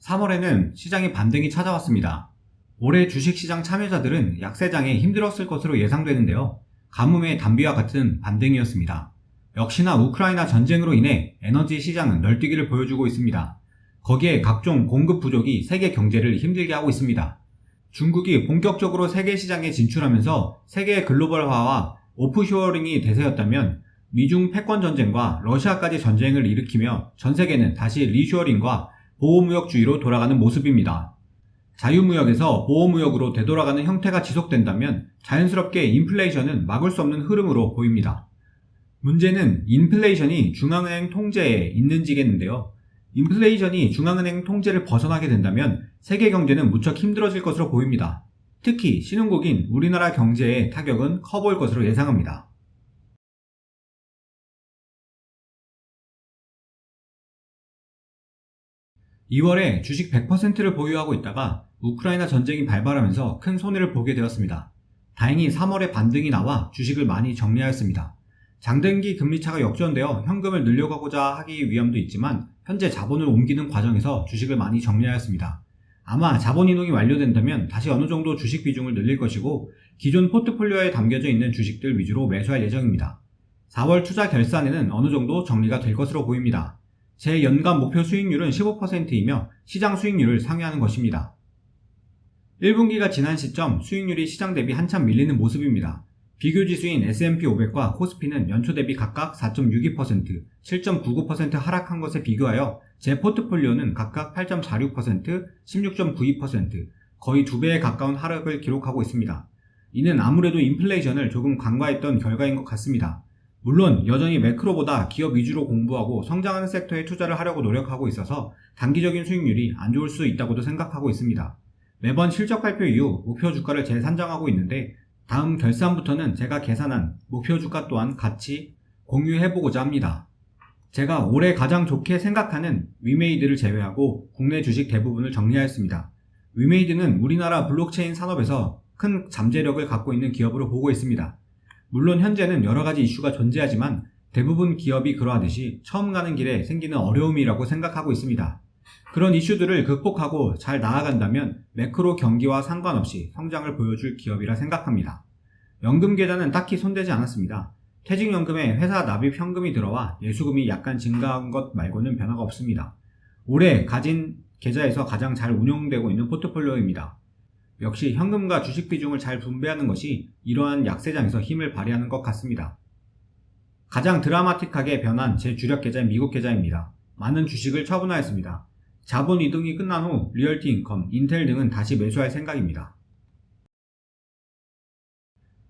3월에는 시장에 반등이 찾아왔습니다. 올해 주식시장 참여자들은 약세장에 힘들었을 것으로 예상되는데요. 가뭄의 단비와 같은 반등이었습니다. 역시나 우크라이나 전쟁으로 인해 에너지 시장은 널뛰기를 보여주고 있습니다. 거기에 각종 공급 부족이 세계 경제를 힘들게 하고 있습니다. 중국이 본격적으로 세계 시장에 진출하면서 세계의 글로벌화와 오프쇼어링이 대세였다면 미중 패권 전쟁과 러시아까지 전쟁을 일으키며 전 세계는 다시 리쇼어링과 보호무역주의로 돌아가는 모습입니다. 자유무역에서 보호무역으로 되돌아가는 형태가 지속된다면 자연스럽게 인플레이션은 막을 수 없는 흐름으로 보입니다. 문제는 인플레이션이 중앙은행 통제에 있는지겠는데요. 인플레이션이 중앙은행 통제를 벗어나게 된다면 세계 경제는 무척 힘들어질 것으로 보입니다. 특히 신흥국인 우리나라 경제의 타격은 커 보일 것으로 예상합니다. (2월에) 주식 100%를 보유하고 있다가 우크라이나 전쟁이 발발하면서 큰 손해를 보게 되었습니다. 다행히 3월에 반등이 나와 주식을 많이 정리하였습니다. 장단기 금리차가 역전되어 현금을 늘려가고자 하기 위함도 있지만 현재 자본을 옮기는 과정에서 주식을 많이 정리하였습니다. 아마 자본 이동이 완료된다면 다시 어느 정도 주식 비중을 늘릴 것이고 기존 포트폴리오에 담겨져 있는 주식들 위주로 매수할 예정입니다. 4월 투자 결산에는 어느 정도 정리가 될 것으로 보입니다. 제 연간 목표 수익률은 15%이며 시장 수익률을 상회하는 것입니다. 1분기가 지난 시점 수익률이 시장 대비 한참 밀리는 모습입니다. 비교지수인 S&P 500과 코스피는 연초 대비 각각 4.62%, 7.99% 하락한 것에 비교하여 제 포트폴리오는 각각 8.46%, 16.92%, 거의 2배에 가까운 하락을 기록하고 있습니다. 이는 아무래도 인플레이션을 조금 간과했던 결과인 것 같습니다. 물론 여전히 매크로보다 기업 위주로 공부하고 성장하는 섹터에 투자를 하려고 노력하고 있어서 단기적인 수익률이 안 좋을 수 있다고도 생각하고 있습니다. 매번 실적 발표 이후 목표 주가를 재산정하고 있는데 다음 결산부터는 제가 계산한 목표 주가 또한 같이 공유해보고자 합니다. 제가 올해 가장 좋게 생각하는 위메이드를 제외하고 국내 주식 대부분을 정리하였습니다. 위메이드는 우리나라 블록체인 산업에서 큰 잠재력을 갖고 있는 기업으로 보고 있습니다. 물론 현재는 여러가지 이슈가 존재하지만 대부분 기업이 그러하듯이 처음 가는 길에 생기는 어려움이라고 생각하고 있습니다. 그런 이슈들을 극복하고 잘 나아간다면 매크로 경기와 상관없이 성장을 보여줄 기업이라 생각합니다. 연금 계좌는 딱히 손대지 않았습니다. 퇴직연금에 회사 납입 현금이 들어와 예수금이 약간 증가한 것 말고는 변화가 없습니다. 올해 가진 계좌에서 가장 잘 운용되고 있는 포트폴리오입니다. 역시 현금과 주식 비중을 잘 분배하는 것이 이러한 약세장에서 힘을 발휘하는 것 같습니다. 가장 드라마틱하게 변한 제 주력 계좌인 미국 계좌입니다. 많은 주식을 처분하였습니다. 자본 이동이 끝난 후 리얼티 인컴, 인텔 등은 다시 매수할 생각입니다.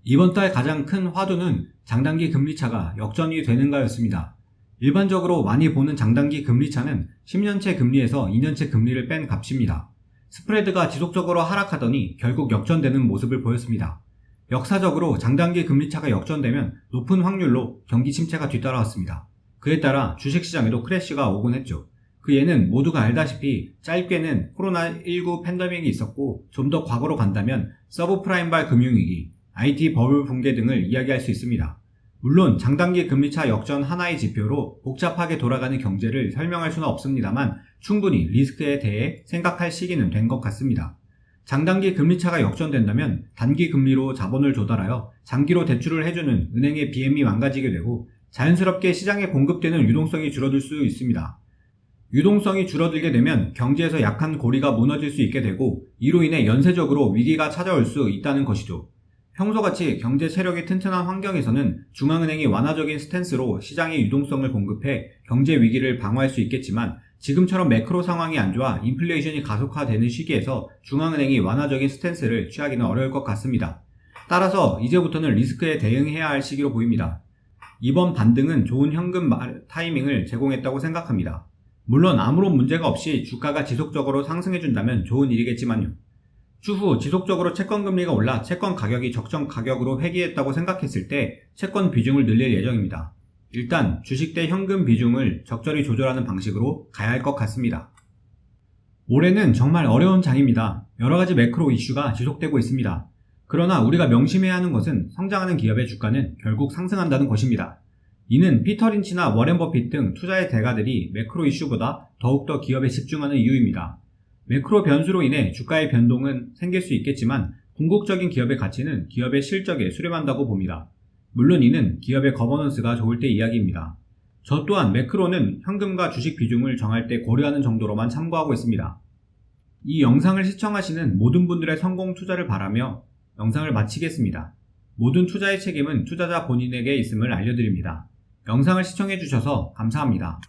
이번 달 가장 큰 화두는 장단기 금리차가 역전이 되는가였습니다. 일반적으로 많이 보는 장단기 금리차는 10년채 금리에서 2년채 금리를 뺀 값입니다. 스프레드가 지속적으로 하락하더니 결국 역전되는 모습을 보였습니다. 역사적으로 장단기 금리차가 역전되면 높은 확률로 경기 침체가 뒤따라왔습니다. 그에 따라 주식시장에도 크래시가 오곤 했죠. 그 예는 모두가 알다시피 짧게는 코로나19 팬데믹이 있었고 좀 더 과거로 간다면 서브프라임발 금융위기, IT 버블 붕괴 등을 이야기할 수 있습니다. 물론 장단기 금리차 역전 하나의 지표로 복잡하게 돌아가는 경제를 설명할 수는 없습니다만 충분히 리스크에 대해 생각할 시기는 된 것 같습니다. 장단기 금리차가 역전된다면 단기 금리로 자본을 조달하여 장기로 대출을 해주는 은행의 BM이 망가지게 되고 자연스럽게 시장에 공급되는 유동성이 줄어들 수 있습니다. 유동성이 줄어들게 되면 경제에서 약한 고리가 무너질 수 있게 되고 이로 인해 연쇄적으로 위기가 찾아올 수 있다는 것이죠. 평소같이 경제 체력이 튼튼한 환경에서는 중앙은행이 완화적인 스탠스로 시장에 유동성을 공급해 경제 위기를 방어할 수 있겠지만 지금처럼 매크로 상황이 안 좋아 인플레이션이 가속화되는 시기에서 중앙은행이 완화적인 스탠스를 취하기는 어려울 것 같습니다. 따라서 이제부터는 리스크에 대응해야 할 시기로 보입니다. 이번 반등은 좋은 현금 타이밍을 제공했다고 생각합니다. 물론 아무런 문제가 없이 주가가 지속적으로 상승해준다면 좋은 일이겠지만요. 추후 지속적으로 채권금리가 올라 채권 가격이 적정 가격으로 회귀했다고 생각했을 때 채권 비중을 늘릴 예정입니다. 일단 주식 대 현금 비중을 적절히 조절하는 방식으로 가야 할 것 같습니다. 올해는 정말 어려운 장입니다. 여러가지 매크로 이슈가 지속되고 있습니다. 그러나 우리가 명심해야 하는 것은 성장하는 기업의 주가는 결국 상승한다는 것입니다. 이는 피터 린치나 워렌 버핏 등 투자의 대가들이 매크로 이슈보다 더욱더 기업에 집중하는 이유입니다. 매크로 변수로 인해 주가의 변동은 생길 수 있겠지만 궁극적인 기업의 가치는 기업의 실적에 수렴한다고 봅니다. 물론 이는 기업의 거버넌스가 좋을 때 이야기입니다. 저 또한 매크로는 현금과 주식 비중을 정할 때 고려하는 정도로만 참고하고 있습니다. 이 영상을 시청하시는 모든 분들의 성공 투자를 바라며 영상을 마치겠습니다. 모든 투자의 책임은 투자자 본인에게 있음을 알려드립니다. 영상을 시청해주셔서 감사합니다.